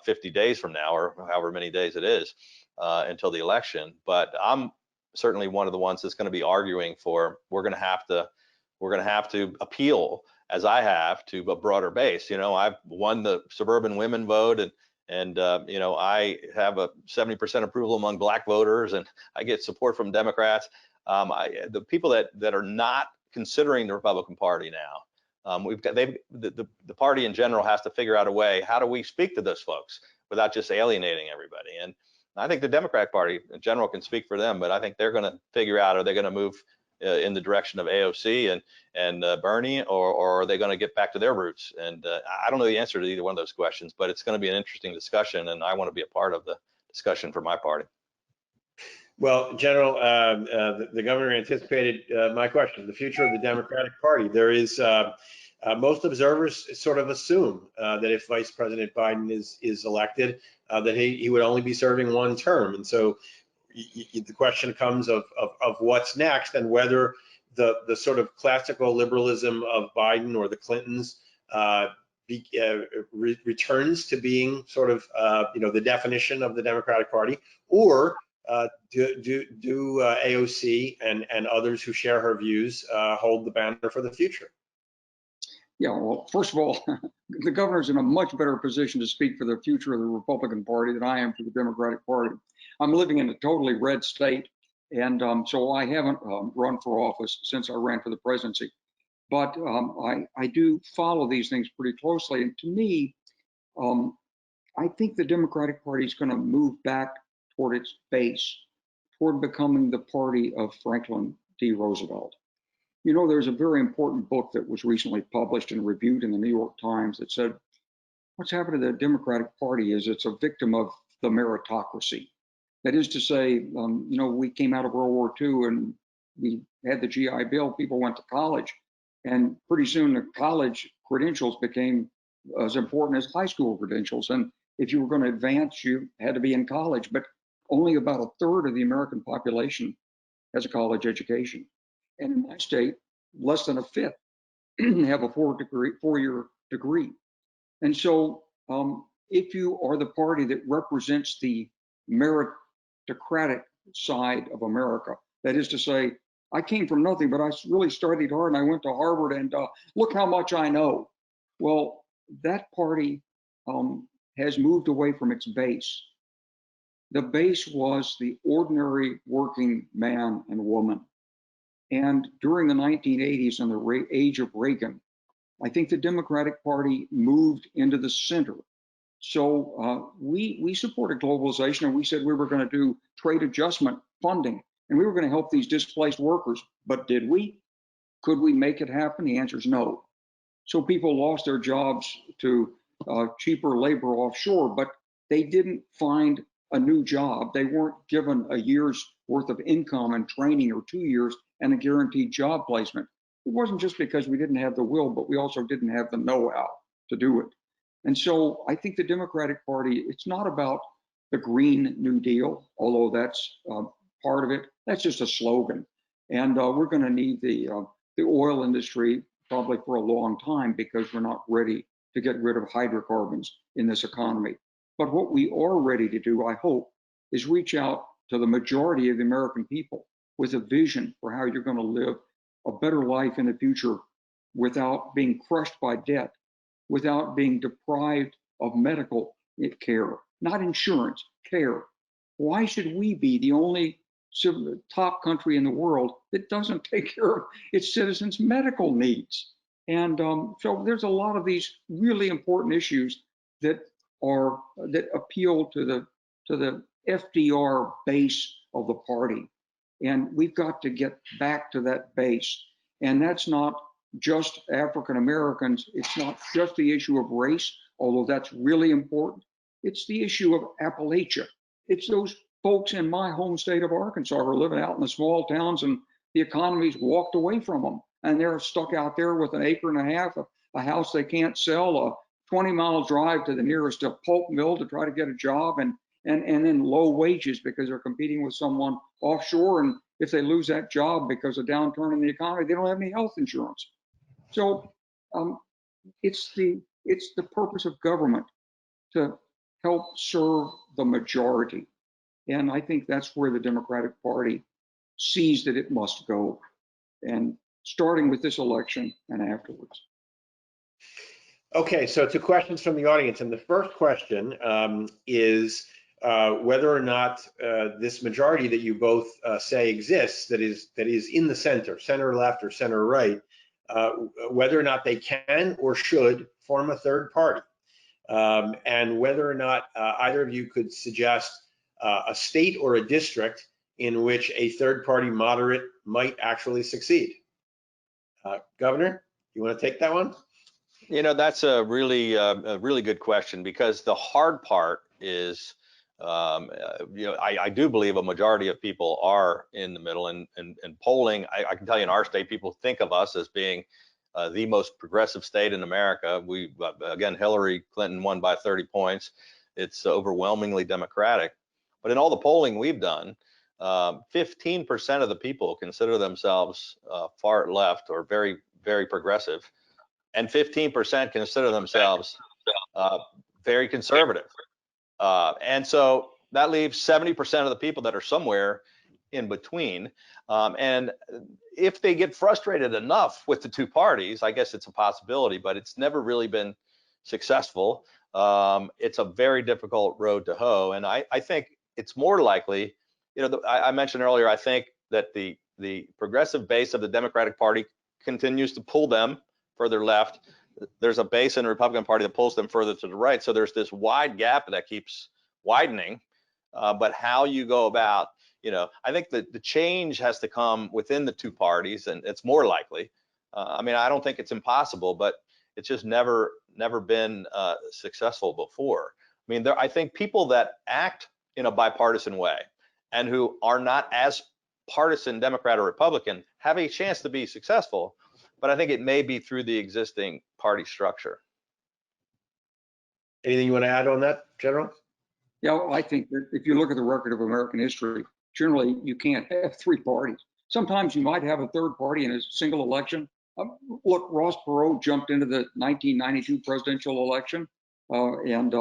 50 days from now, or however many days it is until the election. But I'm certainly one of the ones that's going to be arguing for we're going to have to appeal, as I have, to a broader base. You know, I've won the suburban women vote, and you know, I have a 70% approval among Black voters, and I get support from Democrats. The people that are not considering the Republican Party now, the party in general has to figure out a way. How do we speak to those folks without just alienating everybody? And I think the Democratic Party in general can speak for them, but I think they're going to figure out, are they going to move in the direction of AOC and Bernie, or are they going to get back to their roots? And I don't know the answer to either one of those questions, but it's going to be an interesting discussion, and I want to be a part of the discussion for my party. Well, General, the governor anticipated my question, the future of the Democratic Party. There is, most observers sort of assume that if Vice President Biden is elected, that he would only be serving one term. And so the question comes of what's next, and whether the sort of classical liberalism of Biden or the Clintons returns to being sort of the definition of the Democratic Party, or do AOC and others who share her views hold the banner for the future? Yeah, well, first of all, the governor's in a much better position to speak for the future of the Republican Party than I am for the Democratic Party. I'm living in a totally red state, and so I haven't run for office since I ran for the presidency. But I do follow these things pretty closely. And to me, I think the Democratic Party is going to move back toward its base, toward becoming the party of Franklin D. Roosevelt. You know, there's a very important book that was recently published and reviewed in the New York Times that said, what's happened to the Democratic Party is it's a victim of the meritocracy. That is to say, you know, we came out of World War II and we had the GI Bill, people went to college, and pretty soon the college credentials became as important as high school credentials. And if you were going to advance, you had to be in college, but only about a third of the American population has a college education. And in my state, less than a fifth have a four-year degree. And so if you are the party that represents the meritocratic side of America, that is to say, I came from nothing, but I really studied hard and I went to Harvard, and look how much I know. Well, that party has moved away from its base. The base was the ordinary working man and woman. And during the 1980s and the age of Reagan, I think the Democratic Party moved into the center. So we supported globalization, and we said we were going to do trade adjustment funding, and we were going to help these displaced workers. But did we? Could we make it happen? The answer is no. So people lost their jobs to cheaper labor offshore, but they didn't find a new job. They weren't given a year's worth of income and training, or 2 years and a guaranteed job placement. It wasn't just because we didn't have the will, but we also didn't have the know-how to do it. And so I think the Democratic Party, it's not about the Green New Deal, although that's part of it. That's just a slogan. And we're going to need the oil industry probably for a long time, because we're not ready to get rid of hydrocarbons in this economy. But what we are ready to do, I hope, is reach out to the majority of the American people with a vision for how you're going to live a better life in the future without being crushed by debt, without being deprived of medical care, not insurance, care. Why should we be the only top country in the world that doesn't take care of its citizens' medical needs? And so there's a lot of these really important issues that appeal to the FDR base of the party. And we've got to get back to that base. And that's not just African Americans. It's not just the issue of race, although that's really important. It's the issue of Appalachia. It's those folks in my home state of Arkansas who are living out in the small towns, and the economy's walked away from them. And they're stuck out there with an acre and a half, a house they can't sell, a 20-mile drive to the nearest pulp mill to try to get a job, and then low wages because they're competing with someone offshore. And if they lose that job because of downturn in the economy, they don't have any health insurance. So it's the purpose of government to help serve the majority. And I think that's where the Democratic Party sees that it must go, and starting with this election and afterwards. Okay, so 2 questions from the audience, and the first question is whether or not this majority that you both say exists, that is in the center left or center right, whether or not they can or should form a third party, and whether or not either of you could suggest a state or a district in which a third party moderate might actually succeed. Governor, you want to take that one? You know, that's a really good question, because the hard part is, you know, I do believe a majority of people are in the middle, and polling, I can tell you in our state, people think of us as being the most progressive state in America. Again, Hillary Clinton won by 30 points. It's overwhelmingly Democratic. But in all the polling we've done, 15% of the people consider themselves far left or very, very progressive, and 15% consider themselves very conservative. And so that leaves 70% of the people that are somewhere in between. And if they get frustrated enough with the two parties, I guess it's a possibility, but it's never really been successful. It's a very difficult road to hoe. And I think it's more likely, you know, I mentioned earlier, I think that the progressive base of the Democratic Party continues to pull them further left. There's a base in the Republican Party that pulls them further to the right. So there's this wide gap that keeps widening. But how you go about, you know, I think that the change has to come within the two parties, and it's more likely. I mean, I don't think it's impossible, but it's just never been successful before. I mean, I think people that act in a bipartisan way and who are not as partisan Democrat or Republican have a chance to be successful, but I think it may be through the existing party structure. Anything you want to add on that, General? Yeah, well, I think that if you look at the record of American history, generally you can't have three parties. Sometimes you might have a third party in a single election. Look, Ross Perot jumped into the 1992 presidential election, and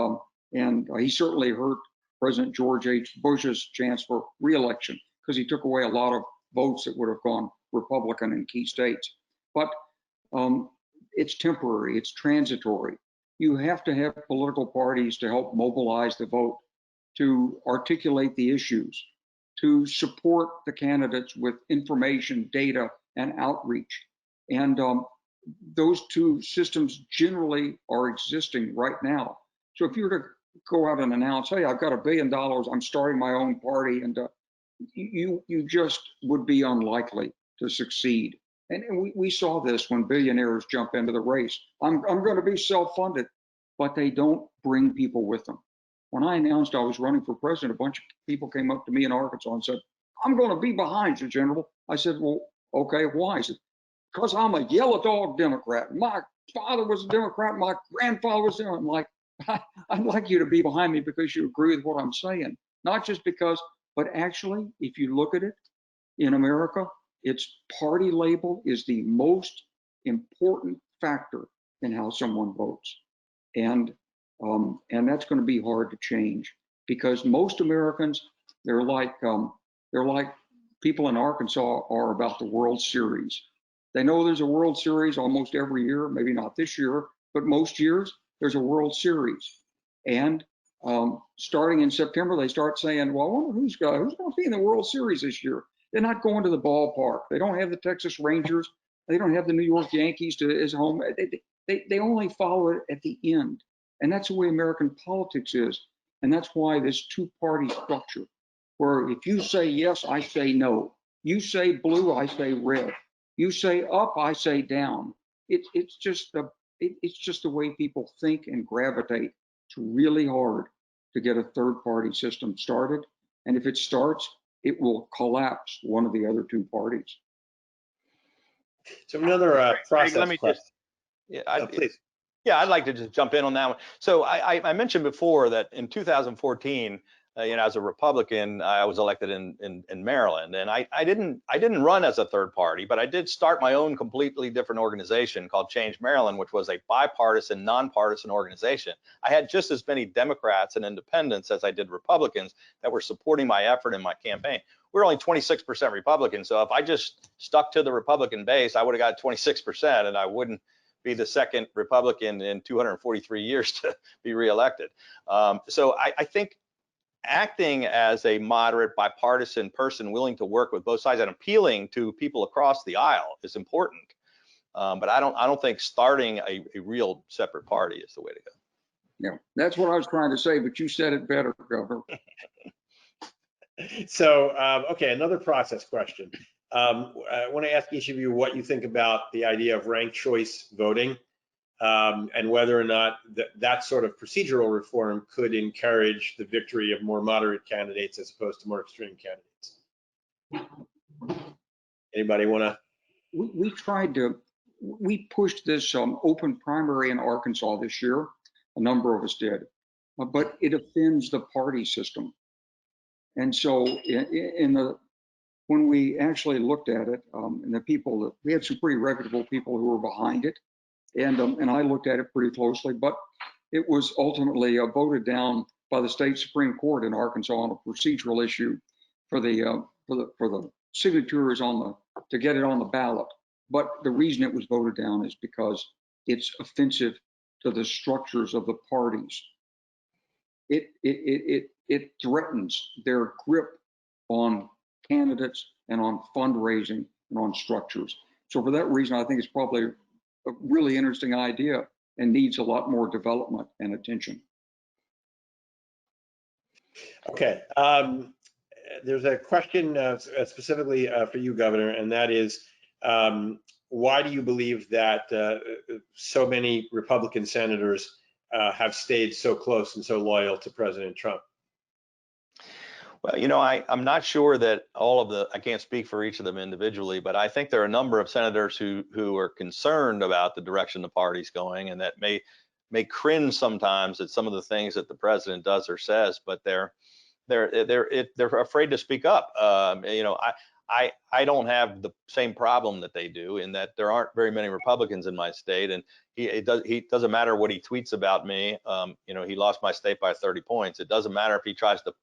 he certainly hurt President George H. Bush's chance for re-election because he took away a lot of votes that would have gone Republican in key states. But it's temporary, it's transitory. You have to have political parties to help mobilize the vote, to articulate the issues, to support the candidates with information, data, and outreach. And those two systems generally are existing right now. So if you were to go out and announce, hey, I've got $1 billion, I'm starting my own party, and you just would be unlikely to succeed. And we saw this when billionaires jump into the race. I'm going to be self-funded, but they don't bring people with them. When I announced I was running for president, a bunch of people came up to me in Arkansas and said, I'm going to be behind you, General. I said, well, okay, why? He said, because I'm a yellow dog Democrat. My father was a Democrat. My grandfather was there. I'm like, I'd like you to be behind me because you agree with what I'm saying. Not just because, but actually, if you look at it, in America, its party label is the most important factor in how someone votes. And that's going to be hard to change because most Americans, they're like people in Arkansas are about the World Series. They know there's a World Series almost every year, maybe not this year, but most years there's a World Series. And starting in September, they start saying, well, I wonder who's going to be in the World Series this year. They're not going to the ballpark. They don't have the Texas Rangers. They don't have the New York Yankees as home. They only follow it at the end. And that's the way American politics is. And that's why this two-party structure, where if you say yes, I say no. You say blue, I say red. You say up, I say down. It's just the way people think and gravitate. It's really hard to get a third-party system started. And if it starts, it will collapse one of the other two parties. So another process let me question. just, yeah, Please. Yeah, I'd like to just jump in on that one. So I mentioned before that in 2014, as a Republican, I was elected in Maryland, and I didn't run as a third party, but I did start my own completely different organization called Change Maryland, which was a bipartisan, nonpartisan organization. I had just as many Democrats and independents as I did Republicans that were supporting my effort in my campaign. We're only 26% Republican, so if I just stuck to the Republican base, I would have got 26%, and I wouldn't be the second Republican in 243 years to be reelected. So I think acting as a moderate bipartisan person willing to work with both sides and appealing to people across the aisle is important. But I don't think starting a real separate party is the way to go. Yeah, that's what I was trying to say, but you said it better, Governor. So, okay, another process question. I want to ask each of you what you think about the idea of ranked choice voting, and whether or not that sort of procedural reform could encourage the victory of more moderate candidates as opposed to more extreme candidates. Anybody want to? We pushed this open primary in Arkansas this year. A number of us did, but it offends the party system. And so when we actually looked at it, and we had some pretty reputable people who were behind it, and I looked at it pretty closely, but it was ultimately voted down by the state Supreme Court in Arkansas on a procedural issue for the signatures to get it on the ballot. But the reason it was voted down is because it's offensive to the structures of the parties. It threatens their grip on candidates and on fundraising and on structures. So for that reason, I think it's probably a really interesting idea and needs a lot more development and attention. Okay, there's a question specifically for you, Governor, and that is, why do you believe that so many Republican senators have stayed so close and so loyal to President Trump? Well, I'm not sure that I can't speak for each of them individually, but I think there are a number of senators who are concerned about the direction the party's going, and that may cringe sometimes at some of the things that the president does or says, but they're afraid to speak up. I don't have the same problem that they do, in that there aren't very many Republicans in my state, and it doesn't matter what he tweets about me. He lost my state by 30 points. It doesn't matter if he tries to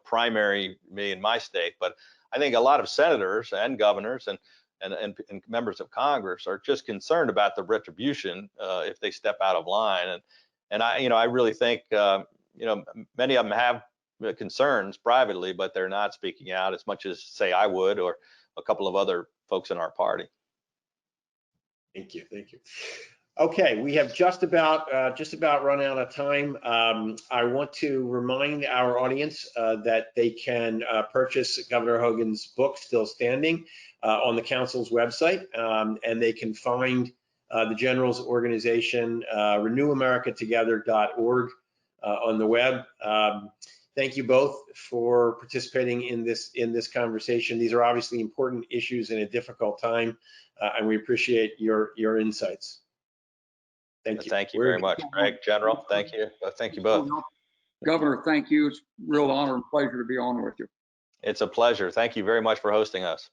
primary me in my state. But I think a lot of senators and governors and members of Congress are just concerned about the retribution if they step out of line. And I really think many of them have concerns privately, but they're not speaking out as much as, say, I would, or a couple of other folks in our party. Thank you. Okay, we have just about run out of time. I want to remind our audience that they can purchase Governor Hogan's book, Still Standing, on the council's website, and they can find the General's organization, renewamericatogether.org, on the web. Thank you both for participating in this conversation. These are obviously important issues in a difficult time, and we appreciate your insights. Thank you. Thank you very much, Greg. General, thank you. Thank you both. Governor, thank you. It's a real honor and pleasure to be on with you. It's a pleasure. Thank you very much for hosting us.